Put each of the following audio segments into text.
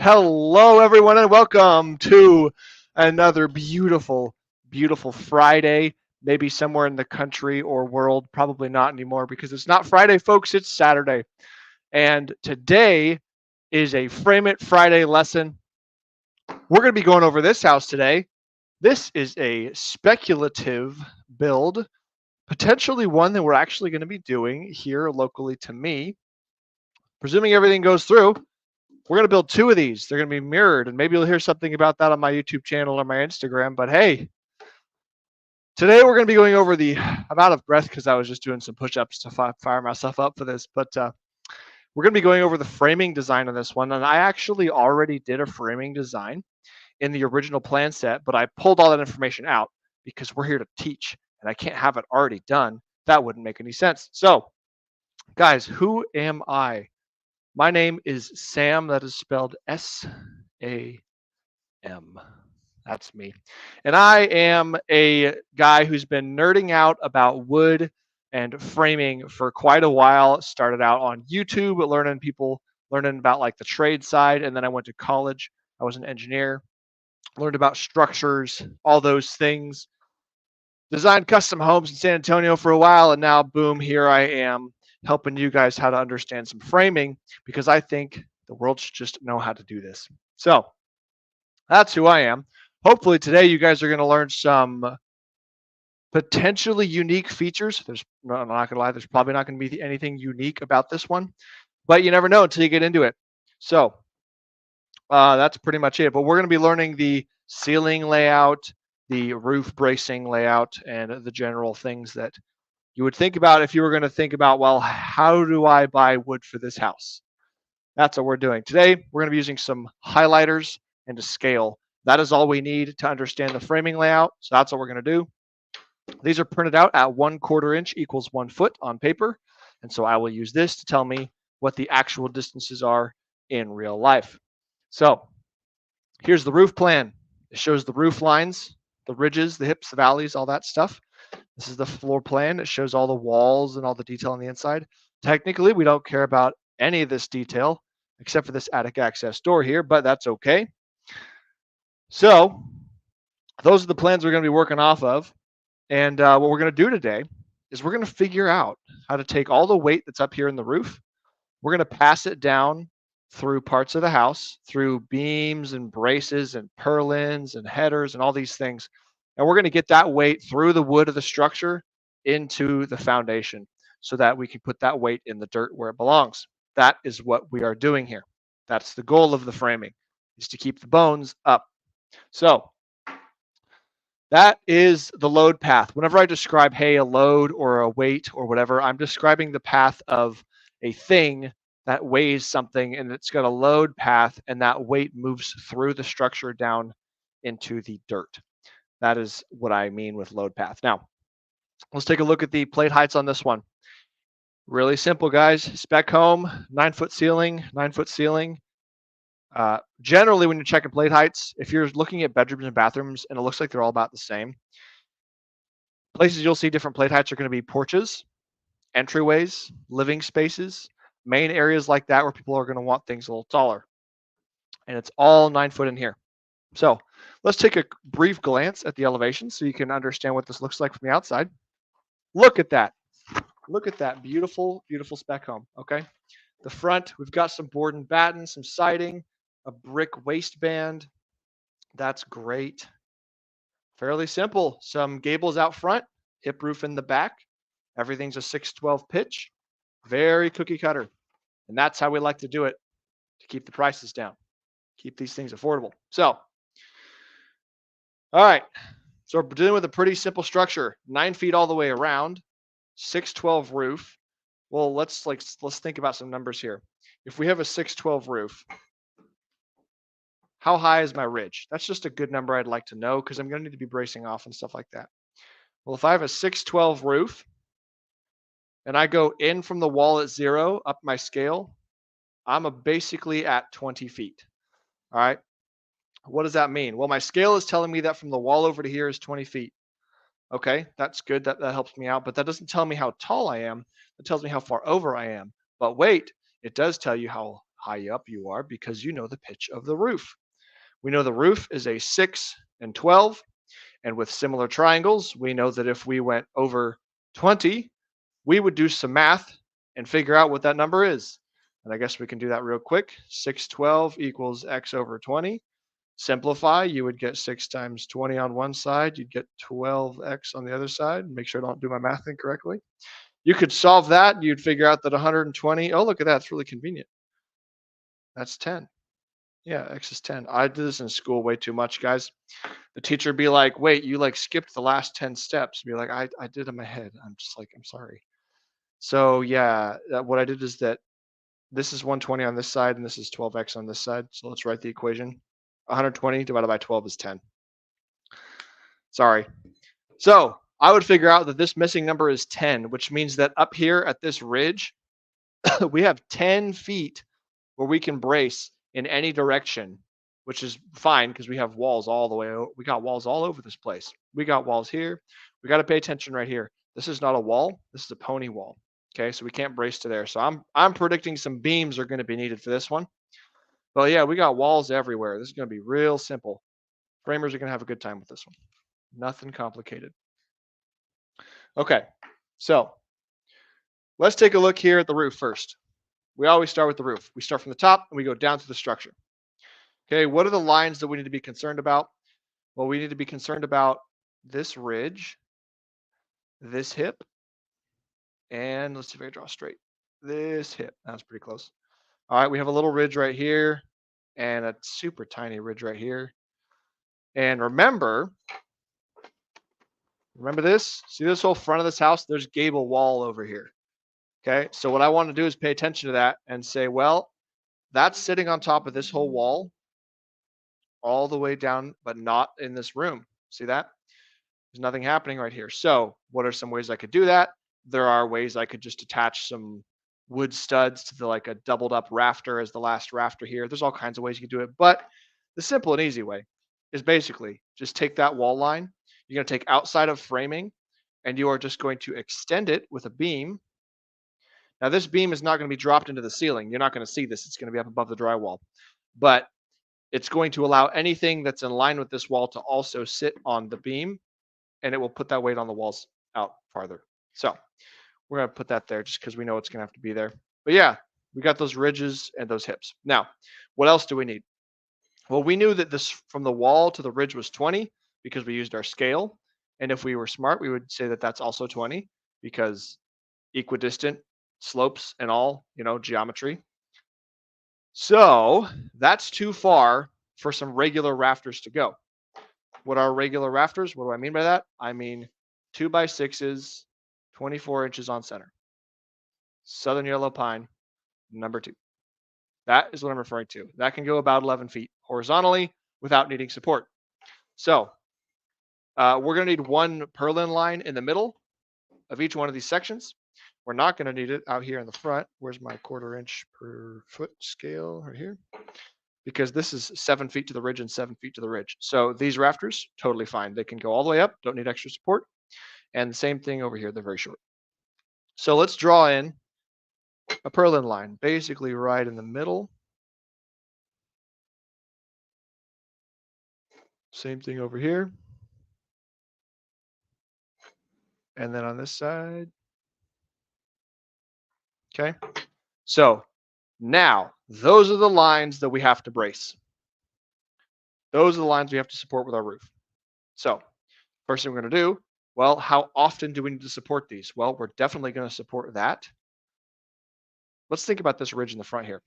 Hello, everyone, and welcome to another beautiful, beautiful Friday. Maybe somewhere in the country or world, probably not anymore because it's not Friday, folks, it's Saturday. And today is a Frame It Friday lesson. We're going to be going over this house today. This is a speculative build, potentially one that we're actually going to be doing here locally to me. Presuming everything goes through, we're going to build two of these. They're going to be mirrored, and maybe you'll hear something about that on my YouTube channel or my Instagram. But hey, today we're going to be going over I'm out of breath because I was just doing some push-ups to fire myself up for this. But we're going to be going over the framing design on this one. And I actually already did a framing design in the original plan set, but I pulled all that information out because we're here to teach, and I can't have it already done. That wouldn't make any sense. So, guys, who am I? My name is Sam. That is spelled S-A-M. That's me. And I am a guy who's been nerding out about wood and framing for quite a while. Started out on YouTube, learning about like the trade side. And then I went to college. I was an engineer, learned about structures, all those things. Designed custom homes in San Antonio for a while. And now, boom, here I am helping you guys how to understand some framing because I think the world should just know how to do this. So that's who I am. Hopefully today you guys are going to learn some potentially unique features. I'm not going to lie, there's probably not going to be anything unique about this one, but you never know until you get into it. So that's pretty much it. But we're going to be learning the ceiling layout, the roof bracing layout, and the general things that you would think about if you were going to think about, well, how do I buy wood for this house? That's what we're doing. Today, we're going to be using some highlighters and a scale. That is all we need to understand the framing layout. So that's what we're going to do. These are printed out at 1/4 inch equals 1 foot on paper. And so I will use this to tell me what the actual distances are in real life. So here's the roof plan. It shows the roof lines, the ridges, the hips, the valleys, all that stuff. This is the floor plan. It shows all the walls and all the detail on the inside. Technically, we don't care about any of this detail except for this attic access door here, but that's okay. So those are the plans we're going to be working off of. And what we're going to do today is we're going to figure out how to take all the weight that's up here in the roof. We're going to pass it down through parts of the house, through beams and braces and purlins and headers and all these things. And we're going to get that weight through the wood of the structure into the foundation so that we can put that weight in the dirt where it belongs. That is what we are doing here. That's the goal of the framing, is to keep the bones up. So that is the load path. Whenever I describe, hey, a load or a weight or whatever, I'm describing the path of a thing that weighs something, and it's got a load path, and that weight moves through the structure down into the dirt. That is what I mean with load path. Now, let's take a look at the plate heights on this one. Really simple, guys. Spec home, 9-foot ceiling, 9-foot ceiling. Generally, when you're checking plate heights, if you're looking at bedrooms and bathrooms and it looks like they're all about the same, places you'll see different plate heights are going to be porches, entryways, living spaces, main areas like that where people are going to want things a little taller. And it's all 9 foot in here. So let's take a brief glance at the elevation so you can understand what this looks like from the outside. Look at that. Look at that beautiful, beautiful spec home. Okay. The front, we've got some board and batten, some siding, a brick waistband. That's great. Fairly simple. Some gables out front, hip roof in the back. Everything's a 612 pitch. Very cookie cutter. And that's how we like to do it to keep the prices down, keep these things affordable. So, all right. So we're dealing with a pretty simple structure, 9 feet all the way around, 612 roof. Well, let's think about some numbers here. If we have a 612 roof, how high is my ridge? That's just a good number I'd like to know because I'm going to need to be bracing off and stuff like that. Well, if I have a 612 roof and I go in from the wall at 0 up my scale, I'm basically at 20 feet. All right. What does that mean? Well, my scale is telling me that from the wall over to here is 20 feet. Okay, that's good. That helps me out, but that doesn't tell me how tall I am. It tells me how far over I am. But wait, it does tell you how high up you are because you know the pitch of the roof. We know the roof is a 6 and 12. And with similar triangles, we know that if we went over 20, we would do some math and figure out what that number is. And I guess we can do that real quick. 612 equals x over 20. Simplify, you would get 6 times 20 on one side. You'd get 12x on the other side. Make sure I don't do my math incorrectly. You could solve that. You'd figure out that 120, oh, look at that. It's really convenient. That's 10. Yeah, x is 10. I did this in school way too much, guys. The teacher would be like, wait, you like skipped the last 10 steps. Be like, I did in my head. I'm just like, I'm sorry. So yeah, what I did is that this is 120 on this side and this is 12x on this side. So let's write the equation. 120 divided by 12 is 10. Sorry. So I would figure out that this missing number is 10, which means that up here at this ridge, we have 10 feet where we can brace in any direction, which is fine because we have walls all the way. We got walls all over this place. We got walls here. We got to pay attention right here. This is not a wall. This is a pony wall. Okay, so we can't brace to there. So I'm predicting some beams are going to be needed for this one. But yeah, we got walls everywhere. This is going to be real simple. Framers are going to have a good time with this one. Nothing complicated. Okay, so let's take a look here at the roof first. We always start with the roof. We start from the top and we go down to the structure. Okay, what are the lines that we need to be concerned about? Well, we need to be concerned about this ridge, this hip, and let's see if I can draw straight. This hip. That's pretty close. All right, we have a little ridge right here and a super tiny ridge right here. And remember this? See this whole front of this house? There's gable wall over here. Okay, so what I want to do is pay attention to that and say, well, that's sitting on top of this whole wall all the way down, but not in this room. See that? There's nothing happening right here. So what are some ways I could do that? There are ways I could just attach some wood studs to like a doubled up rafter as the last rafter here. There's all kinds of ways you can do it. But the simple and easy way is basically just take that wall line. You're going to take outside of framing and you are just going to extend it with a beam. Now this beam is not going to be dropped into the ceiling. You're not going to see this. It's going to be up above the drywall. But it's going to allow anything that's in line with this wall to also sit on the beam, and it will put that weight on the walls out farther. So we're going to put that there just because we know it's going to have to be there. But yeah, we got those ridges and those hips. Now, what else do we need? Well, we knew that this from the wall to the ridge was 20 because we used our scale. And if we were smart, we would say that that's also 20 because equidistant slopes and all, geometry. So that's too far for some regular rafters to go. What are regular rafters? What do I mean by that? I mean 2x6s, 24 inches on center. Southern yellow pine, number 2. That is what I'm referring to. That can go about 11 feet horizontally without needing support. So we're going to need one purlin line in the middle of each one of these sections. We're not going to need it out here in the front. Where's my 1/4 inch per foot scale right here? Because this is 7 feet to the ridge and 7 feet to the ridge. So these rafters, totally fine. They can go all the way up, don't need extra support. And the same thing over here, they're very short. So let's draw in a purlin line, basically right in the middle. Same thing over here. And then on this side. Okay. So now those are the lines that we have to brace. Those are the lines we have to support with our roof. So first thing we're going to do, well, how often do we need to support these? Well, we're definitely going to support that. Let's think about this ridge in the front here.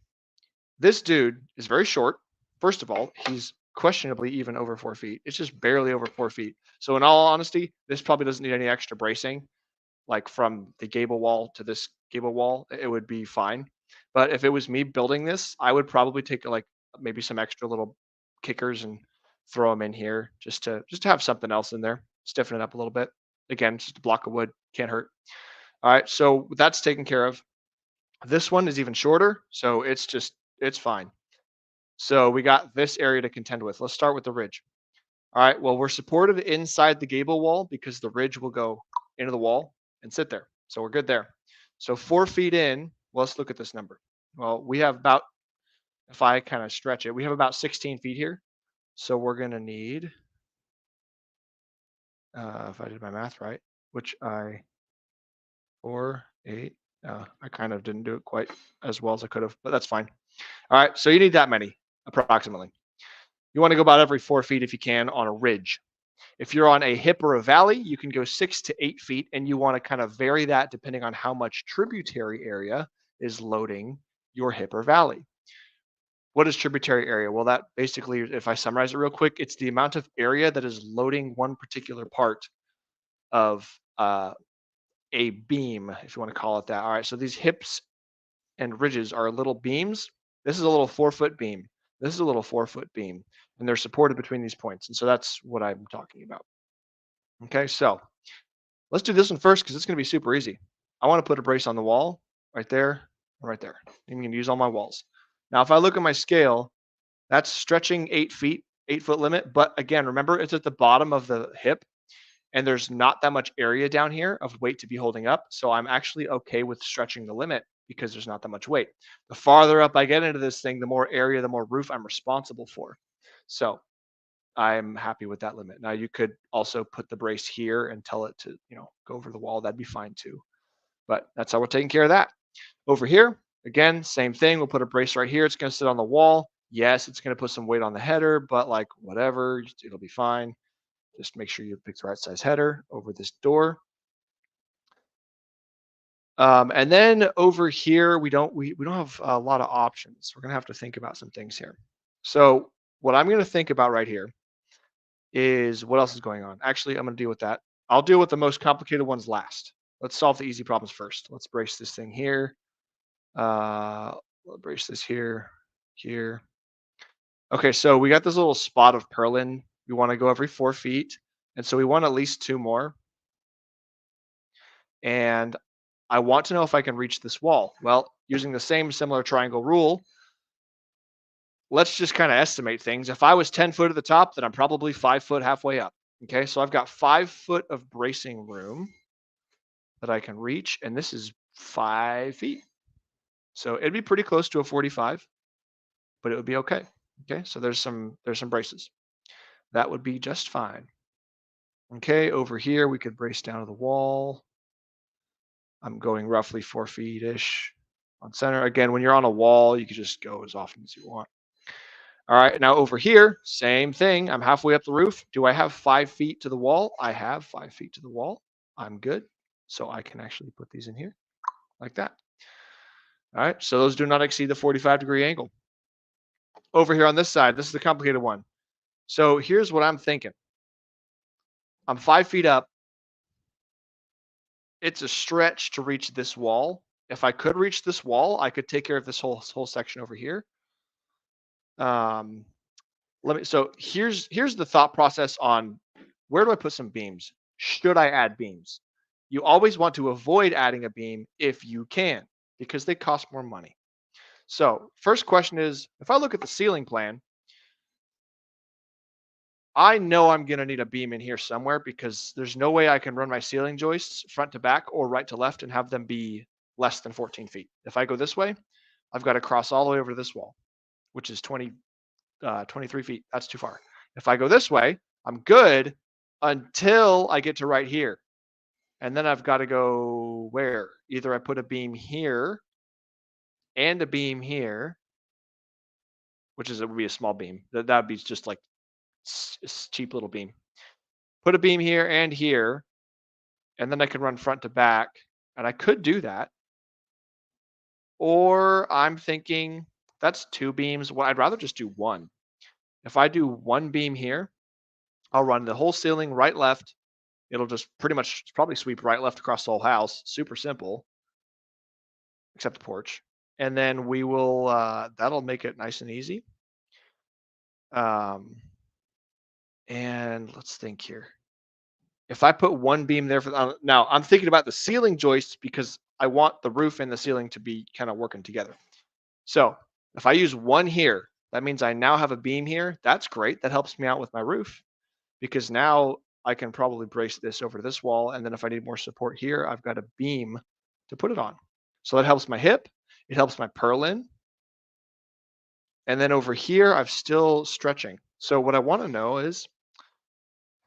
This dude is very short. First of all, he's questionably even over 4 feet. It's just barely over 4 feet. So in all honesty, this probably doesn't need any extra bracing. Like from the gable wall to this gable wall, it would be fine. But if it was me building this, I would probably take like maybe some extra little kickers and throw them in here just to have something else in there, stiffen it up a little bit. Again, just a block of wood, can't hurt. All right, so that's taken care of. This one is even shorter, so it's fine. So we got this area to contend with. Let's start with the ridge. All right, well, we're supported inside the gable wall because the ridge will go into the wall and sit there. So we're good there. So 4 feet in, well, let's look at this number. Well, we have about if I kind of stretch it, we have about 16 feet here. So we're going to need, if I did my math right, which I, 4, 8, I kind of didn't do it quite as well as I could have, but that's fine. All right. So you need that many approximately. You want to go about every 4 feet if you can on a ridge. If you're on a hip or a valley, you can go 6 to 8 feet, and you want to kind of vary that depending on how much tributary area is loading your hip or valley. What is tributary area? Well, that basically, if I summarize it real quick, it's the amount of area that is loading one particular part of a beam, if you want to call it that. All right, so these hips and ridges are little beams. This is a little 4 foot beam. This is a little 4 foot beam, and they're supported between these points. And so that's what I'm talking about. Okay, so let's do this one first because it's going to be super easy. I want to put a brace on the wall right there and right there. I'm going to use all my walls. Now, if I look at my scale, that's stretching 8 feet, 8 foot limit. But again, remember it's at the bottom of the hip and there's not that much area down here of weight to be holding up. So I'm actually okay with stretching the limit because there's not that much weight. The farther up I get into this thing, the more area, the more roof I'm responsible for. So I'm happy with that limit. Now you could also put the brace here and tell it to, go over the wall. That'd be fine too. But that's how we're taking care of that. Over here, again, same thing. We'll put a brace right here. It's going to sit on the wall. Yes, it's going to put some weight on the header, but like whatever, it'll be fine. Just make sure you pick the right size header over this door. And then over here, we don't have a lot of options. We're going to have to think about some things here. So what I'm going to think about right here is what else is going on. Actually, I'm going to deal with that. I'll deal with the most complicated ones last. Let's solve the easy problems first. Let's brace this thing here. We'll brace this here, here. Okay, so we got this little spot of purlin. We want to go every 4 feet. And so we want at least 2 more. And I want to know if I can reach this wall. Well, using the same similar triangle rule, let's just kind of estimate things. If I was 10 foot at the top, then I'm probably 5 foot halfway up. Okay, so I've got 5 foot of bracing room that I can reach, and this is 5 feet. So it'd be pretty close to a 45, but it would be okay. Okay, so there's some braces. That would be just fine. Okay, over here we could brace down to the wall. I'm going roughly 4 feet-ish on center. Again, when you're on a wall, you can just go as often as you want. All right, now over here, same thing. I'm halfway up the roof. Do I have 5 feet to the wall? I have 5 feet to the wall. I'm good. So I can actually put these in here like that. All right, so those do not exceed the 45-degree angle. Over here on this side, this is the complicated one. So here's what I'm thinking. I'm 5 feet up. It's a stretch to reach this wall. If I could reach this wall, I could take care of this whole section over here. So here's the thought process on where do I put some beams? Should I add beams? You always want to avoid adding a beam if you can, because they cost more money. So first question is, if I look at the ceiling plan, I know I'm going to need a beam in here somewhere because there's no way I can run my ceiling joists front to back or right to left and have them be less than 14 feet. If I go this way, I've got to cross all the way over to this wall, which is 23 feet. That's too far. If I go this way, I'm good until I get to right here. And then I've got to go where? Either I put a beam here and a beam here, which would be a small beam. That would be just like a cheap little beam. Put a beam here and here, and then I can run front to back. And I could do that. Or I'm thinking that's 2 beams. Well, I'd rather just do 1. If I do 1 beam here, I'll run the whole ceiling right, left. It'll just probably sweep right, left across the whole house. Super simple, except the porch. And then we will, that'll make it nice and easy. And let's think here. If I put 1 beam there now I'm thinking about the ceiling joists because I want the roof and the ceiling to be kind of working together. So if I use 1 here, that means I now have a beam here. That's great. That helps me out with my roof because now I can probably brace this over to this wall. And then if I need more support here, I've got a beam to put it on. So that helps my hip. It helps my purlin. And then over here, I'm still stretching. So what I want to know is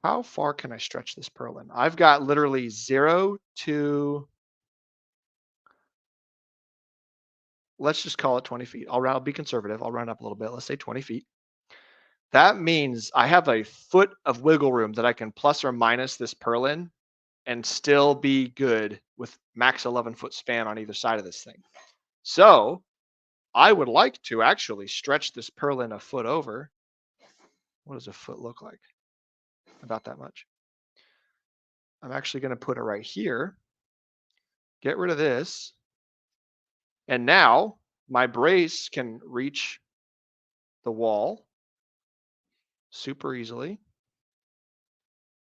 how far can I stretch this purlin? I've got literally 0 to, let's just call it 20 feet. I'll be conservative. I'll round up a little bit. Let's say 20 feet. That means I have a foot of wiggle room that I can plus or minus this purlin and still be good with max 11-foot span on either side of this thing. So I would like to actually stretch this purlin a foot over. What does a foot look like? About that much. I'm actually going to put it right here. Get rid of this. And now my brace can reach the wall super easily.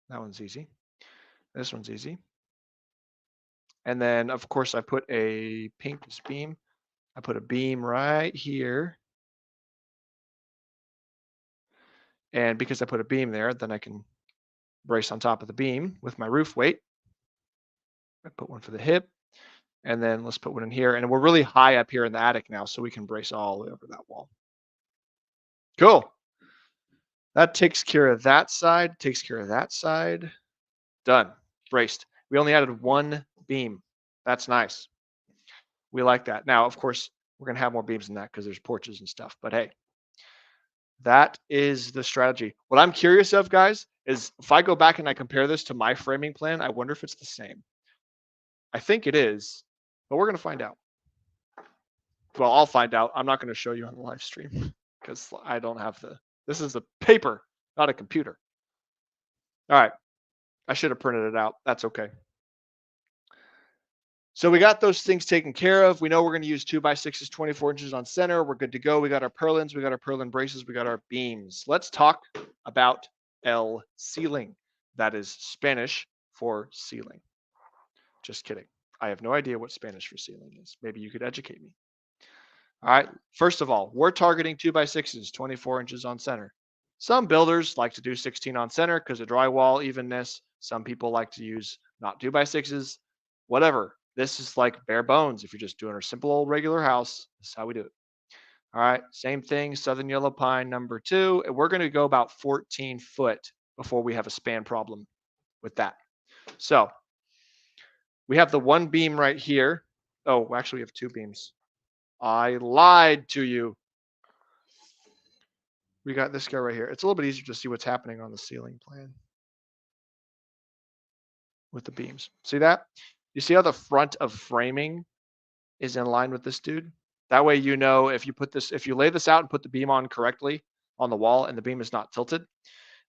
That one's easy. This one's easy. And then, of course, I put a pink beam. I put a beam right here. And because I put a beam there, then I can brace on top of the beam with my roof weight. I put one for the hip. And then let's put one in here. And we're really high up here in the attic now, so we can brace all the way over that wall. Cool. That takes care of that side, takes care of that side. Done. Braced. We only added one beam. That's nice. We like that. Now, of course, we're going to have more beams than that because there's porches and stuff. But hey, that is the strategy. What I'm curious of, guys, is if I go back and I compare this to my framing plan, I wonder if it's the same. I think it is, but we're going to find out. Well, I'll find out. I'm not going to show you on the live stream because I don't have this is a paper, not a computer. All right. I should have printed it out. That's okay. So we got those things taken care of. We know we're going to use 2x6s, 24 inches on center. We're good to go. We got our purlins. We got our purlin braces. We got our beams. Let's talk about el ceiling. That is Spanish for ceiling. Just kidding. I have no idea what Spanish for ceiling is. Maybe you could educate me. All right. First of all, we're targeting 2x6s, 24 inches on center. Some builders like to do 16 on center because of drywall evenness. Some people like to use not 2x6s, whatever. This is like bare bones. If you're just doing a simple old regular house, this is how we do it. All right. Same thing. Southern yellow pine number 2. And we're going to go about 14 foot before we have a span problem with that. So we have the one beam right here. Oh, actually, we have 2 beams. I lied to you. We got this guy right here. It's a little bit easier to see what's happening on the ceiling plan with the beams. See that? You see how the front of framing is in line with this dude? That way you know if you lay this out and put the beam on correctly on the wall and the beam is not tilted,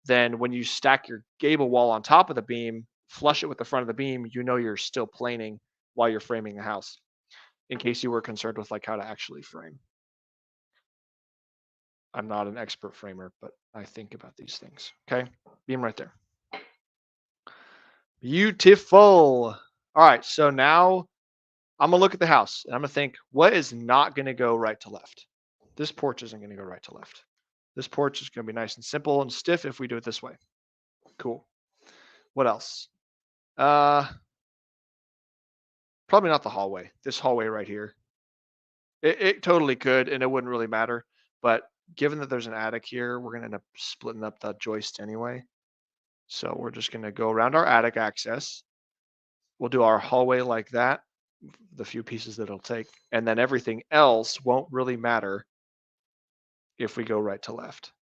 then when you stack your gable wall on top of the beam, flush it with the front of the beam, you know you're still planing while you're framing the house, in case you were concerned with like how to actually frame. I'm not an expert framer, but I think about these things. Okay, beam right there. Beautiful. All right, so now I'm gonna look at the house and I'm gonna think, what is not gonna go right to left? This porch isn't gonna go right to left. This porch is gonna be nice and simple and stiff if we do it this way. Cool. What else? Probably not the hallway. This hallway right here. It totally could, and it wouldn't really matter. But given that there's an attic here, we're gonna end up splitting up that joist anyway. So we're just gonna go around our attic access. We'll do our hallway like that, the few pieces that it'll take, and then everything else won't really matter if we go right to left.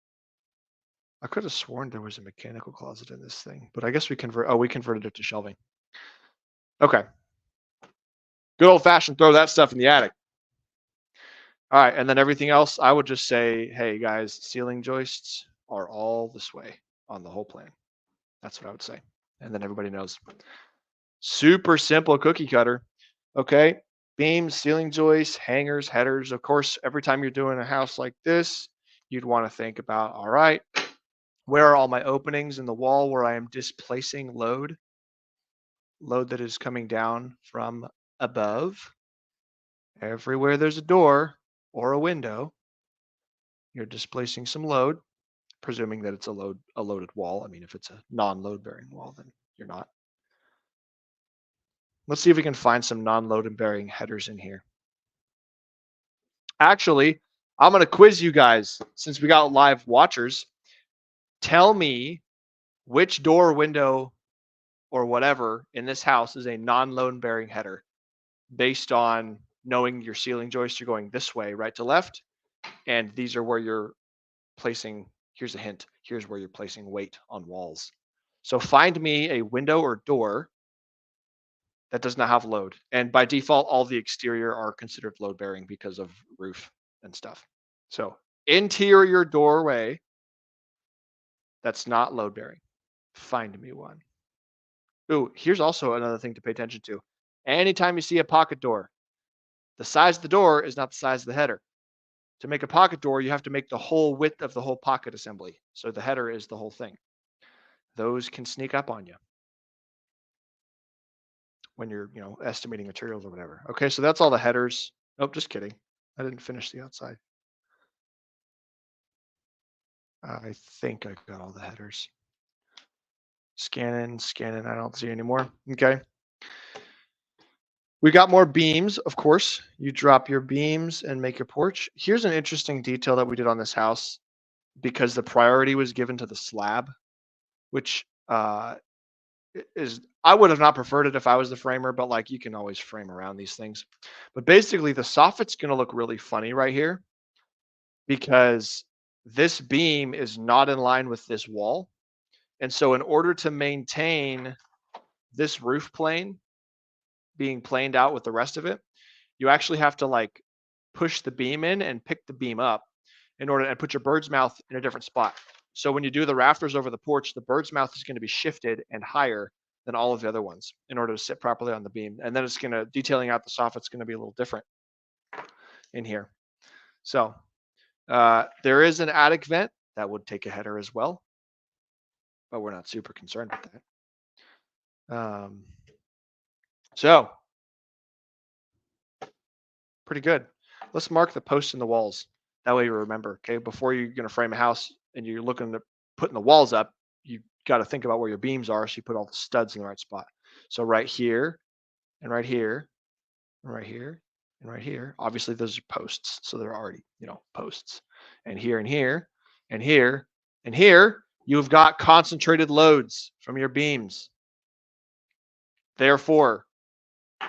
I could have sworn there was a mechanical closet in this thing, but I guess we converted it to shelving. Okay. Good old fashioned throw that stuff in the attic. All right, and then everything else, I would just say, hey guys, ceiling joists are all this way on the whole plan. That's what I would say. And then everybody knows. Super simple cookie cutter. Okay. Beams, ceiling joists, hangers, headers. Of course, every time you're doing a house like this, you'd want to think about, all right, where are all my openings in the wall where I am displacing load that is coming down from above? Everywhere there's a door or a window, you're displacing some load, presuming that it's a loaded wall. I mean, if it's a non-load bearing wall, then you're not. Let's see if we can find some non-load bearing headers in here. Actually, I'm going to quiz you guys since we got live watchers. Tell me which door, window, or whatever in this house is a non-load bearing header based on knowing your ceiling joists are going this way, right to left. And these are where you're placing, here's a hint, here's where you're placing weight on walls. So find me a window or door that does not have load. And by default, all the exterior are considered load bearing because of roof and stuff. So interior doorway that's not load bearing. Find me one. Ooh, here's also another thing to pay attention to. Anytime you see a pocket door, the size of the door is not the size of the header. To make a pocket door, you have to make the whole width of the whole pocket assembly. So the header is the whole thing. Those can sneak up on you when you're, estimating materials or whatever. Okay, so that's all the headers. Nope, just kidding. I didn't finish the outside. I think I got all the headers. Scanning, I don't see anymore. Okay. We got more beams, of course. You drop your beams and make your porch. Here's an interesting detail that we did on this house because the priority was given to the slab, which is, I would have not preferred it if I was the framer, but like you can always frame around these things. But basically the soffit's going to look really funny right here because this beam is not in line with this wall. And so in order to maintain this roof plane being planed out with the rest of it, you actually have to like push the beam in and pick the beam up in order to put your bird's mouth in a different spot. So when you do the rafters over the porch, the bird's mouth is going to be shifted and higher than all of the other ones in order to sit properly on the beam. And then it's going to, detailing out the soffit's going to be a little different in here. So there is an attic vent that would take a header as well, but we're not super concerned with that. So pretty good. Let's mark the posts in the walls. That way you remember, okay? Before you're going to frame a house and you're looking to putting the walls up, you got to think about where your beams are so you put all the studs in the right spot. So right here and right here and right here and right here, obviously those are posts. So they're already, posts. And here and here and here and here, you've got concentrated loads from your beams. Therefore,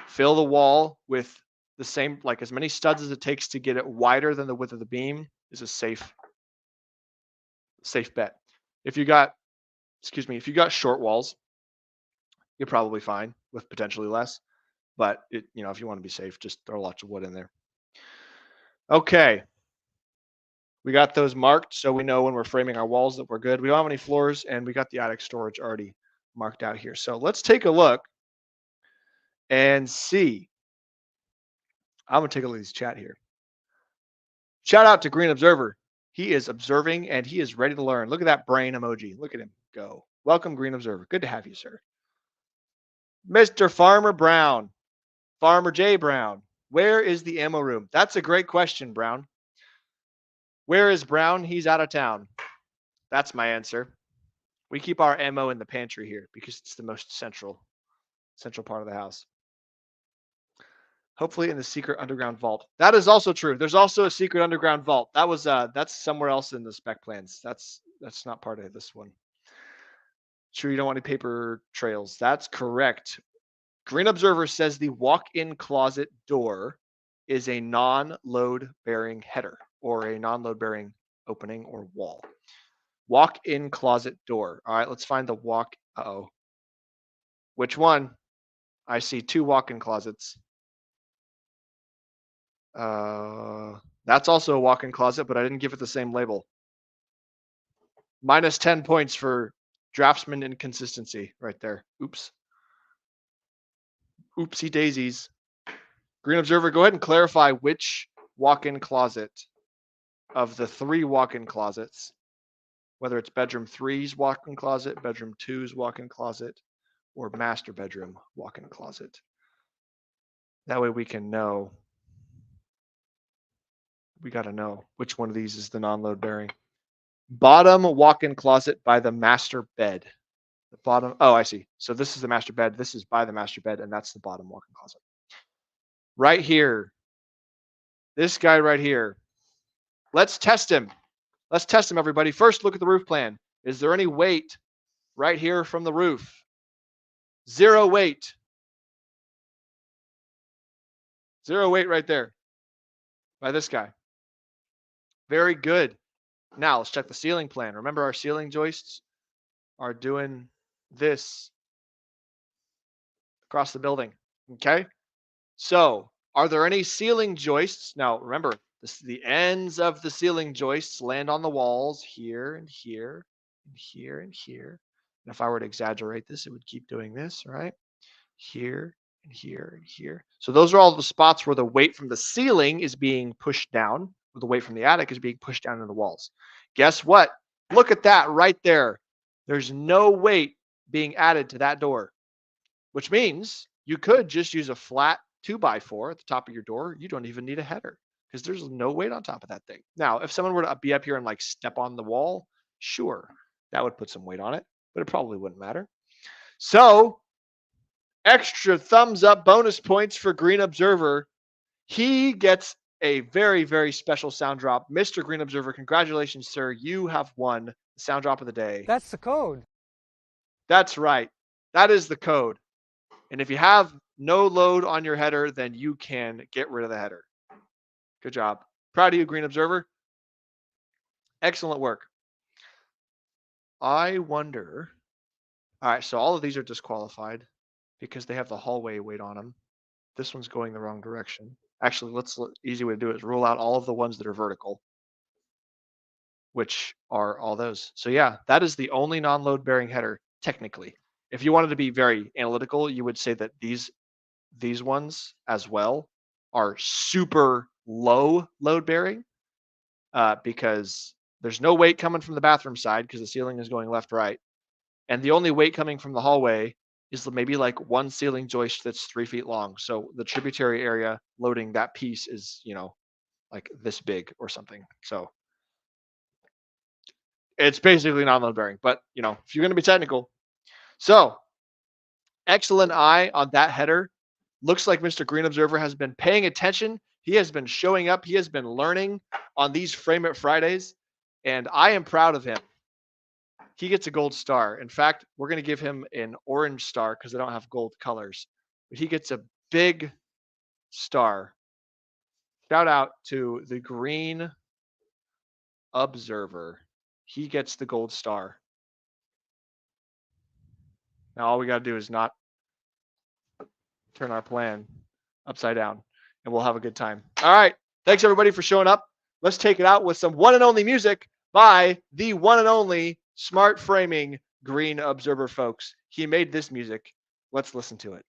fill the wall with the same, like as many studs as it takes to get it wider than the width of the beam is a safe bet. If you got short walls, you're probably fine with potentially less, but if you want to be safe, just throw lots of wood in there. Okay. We got those marked so we know when we're framing our walls that we're good. We don't have any floors and we got the attic storage already marked out here. So let's take a look and see. I'm going to take a look at this chat here. Shout out to Green Observer. He is observing and he is ready to learn. Look at that brain emoji. Look at him go. Welcome, Green Observer. Good to have you, sir. Mr. Farmer Brown. Farmer J. Brown. Where is the ammo room? That's a great question, Brown. Where is Brown? He's out of town. That's my answer. We keep our ammo in the pantry here because it's the most central part of the house. Hopefully in the secret underground vault. That is also true. There's also a secret underground vault. That was that's somewhere else in the spec plans. That's not part of this one. Sure, you don't want any paper trails. That's correct. Green Observer says the walk-in closet door is a non-load bearing header or a non-load bearing opening or wall. Walk-in closet door. All right, let's find the walk. Uh-oh. Which one? I see two walk-in closets. That's also a walk-in closet, but I didn't give it the same label. Minus 10 points for draftsman inconsistency right there. Oops. Oopsie daisies. Green Observer, go ahead and clarify which walk-in closet of the 3 walk-in closets, whether it's bedroom 3's walk-in closet, bedroom 2's walk-in closet, or master bedroom walk-in closet. That way we can know. We got to know which one of these is the non-load bearing. Bottom walk-in closet by the master bed. The bottom. Oh, I see. So this is the master bed. This is by the master bed, and that's the bottom walk-in closet. Right here. This guy right here Let's test him. Let's test him, everybody. First, look at the roof plan. Is there any weight right here from the roof? Zero weight. Zero weight right there by this guy. Very good. Now, let's check the ceiling plan. Remember, our ceiling joists are doing this across the building. Okay? So, are there any ceiling joists? Now, remember, the ends of the ceiling joists land on the walls here and here and here and here. And if I were to exaggerate this, it would keep doing this, right? Here and here and here. So those are all the spots where the weight from the ceiling is being pushed down, or the weight from the attic is being pushed down into the walls. Guess what? Look at that right there. There's no weight being added to that door, which means you could just use a flat 2x4 at the top of your door. You don't even need a header because there's no weight on top of that thing. Now, if someone were to be up here and like step on the wall, sure, that would put some weight on it, but it probably wouldn't matter. So, extra thumbs up bonus points for Green Observer. He gets a very, very special sound drop. Mr. Green Observer, congratulations, sir. You have won the sound drop of the day. That's the code. That's right. That is the code. And if you have no load on your header, then you can get rid of the header. Good job. Proud of you, Green Observer. Excellent work. I wonder. All right, so all of these are disqualified because they have the hallway weight on them. This one's going the wrong direction. Actually, easy way to do it is rule out all of the ones that are vertical, which are all those. So yeah, that is the only non-load bearing header technically. If you wanted to be very analytical, you would say that these ones as well are super low load bearing because there's no weight coming from the bathroom side because the ceiling is going left, right. And the only weight coming from the hallway is maybe like one ceiling joist that's 3 feet long. So the tributary area loading that piece is, like this big or something. So it's basically non-load bearing, but if you're going to be technical. So excellent eye on that header. Looks like Mr. Green Observer has been paying attention. He has been showing up. He has been learning on these Frame It Fridays, and I am proud of him. He gets a gold star. In fact, we're going to give him an orange star because they don't have gold colors. But he gets a big star. Shout out to the Green Observer. He gets the gold star. Now all we got to do is not turn our plan upside down, and we'll have a good time. All right. Thanks, everybody, for showing up. Let's take it out with some one and only music by the one and only Smart Framing Green Observer, folks. He made this music. Let's listen to it.